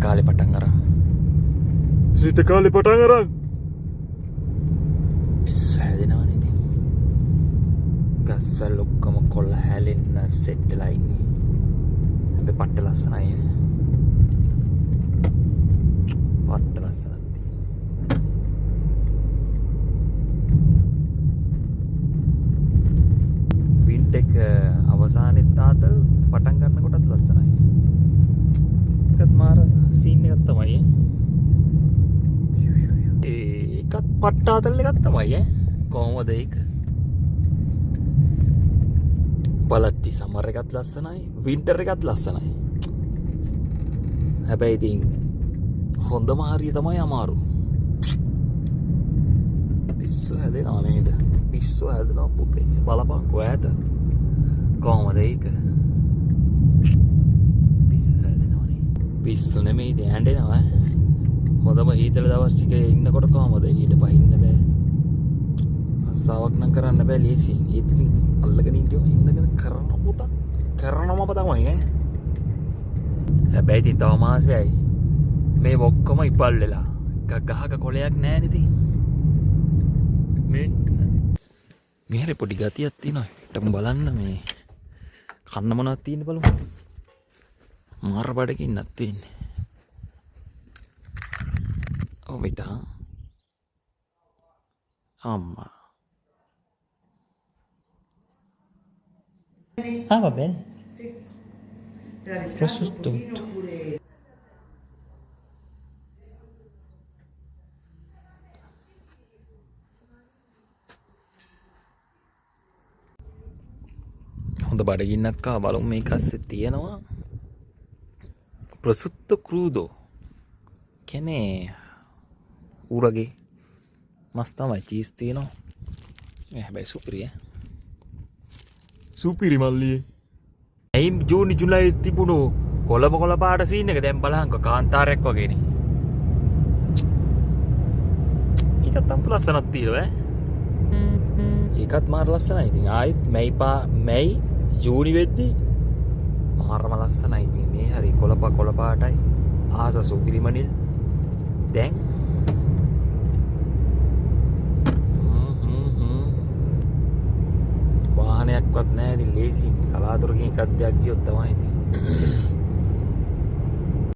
කාලේ පටන් අරන්. සීත කාලේ පටන් අරන්. පිස්සු හැදෙනවනේ ඉතින්. ගස්වල ඔක්කොම කොල්ල හැලෙන්න සෙට් වෙලා ඉන්නේ. හැබැයි පට්ට ලස්සනයි. පට්ට ලස්සනක් තියෙනවා. වින්ටෙක් අවසානෙත් තාතල් පටන් ගන්නකොටත් ලස්සනයි. එකත් මාර සීන් එකක් තමයි. ඒකත් පට්ට ආතල් එකක් තමයි. කොහොමද ඒක? බලද්දි සමර් එකත් ලස්සනයි, වින්ටර් එකත් ලස්සනයි. හැබැයි ඉතින් හොඳම හරිය තමයි අමාරු. පිස්සු හැදෙනවා නේද? පිස්සු හැදෙනවා පුතේ. බලපන්කෝ ඈත. කොහොමද ඒක? පිස්සු හැදෙනවනේ. පිස්සු නෙමෙයි ඉතින් හැඬෙනවා. හොඳම හීතල දවස් ටිකේ ඉන්නකොට කොහොමද ඊට පහින්න බෑ. අස්සාවක් නම් කරන්න බෑ ලේසියෙන්. ඒත් ඉතින් අල්ලගෙන ඉඳගෙන කරන පුතා. කරනවම තමයි ඈ. හැබැයි ඉතින් තව මාසෙයි මේ ඔක්කොම ඉපල් වෙලා. ගහක කොලයක් නැහැ නේ ඉතින්. මේ හැරි පොඩි ගතියක් තියෙනවා. හිටමු බලන්න මේ කන්න මොනවද තියෙන්නේ බලමු. මාර බඩකින්නක් තියෙන්නේ. ඔව් බේටා. අම්මා. Va bene. Prosciutto. හොඳ බඩගින්නක් ආ බලමු මේක ඇස්සේ තියෙනවා. ප්‍රසුත්ත ක්‍රූදෝ. කියන්නේ ඌරගේ මස් තමයි චීස් තියෙනවා. හැබැයි සුපිරි ඈ. සුපිරි මල්ලියේ. ඇයි ජූනි ජුලයි තිබුණු කොළ පාට සීන් එක දැන් බලහන්කො කාන්තාරයක් වගේනේ. ඒකත් තම ලස්සනක් තියෙනවා ඈ. ඒකත් මාර ලස්සනයි. ඉතින් ආයෙත් මැයි ජූනි වෙද්දි මාරම ලස්සනයි. ඉතින් මේ හරි කොළ පාටයි. ආස සුපිරි මනිල්. දැන් වාහනයක්වත් නැහැ. ඉතින් ලේසියෙන් කලාතුරකින් එකක් දෙයක් ගියොත් තමයි ඉතින්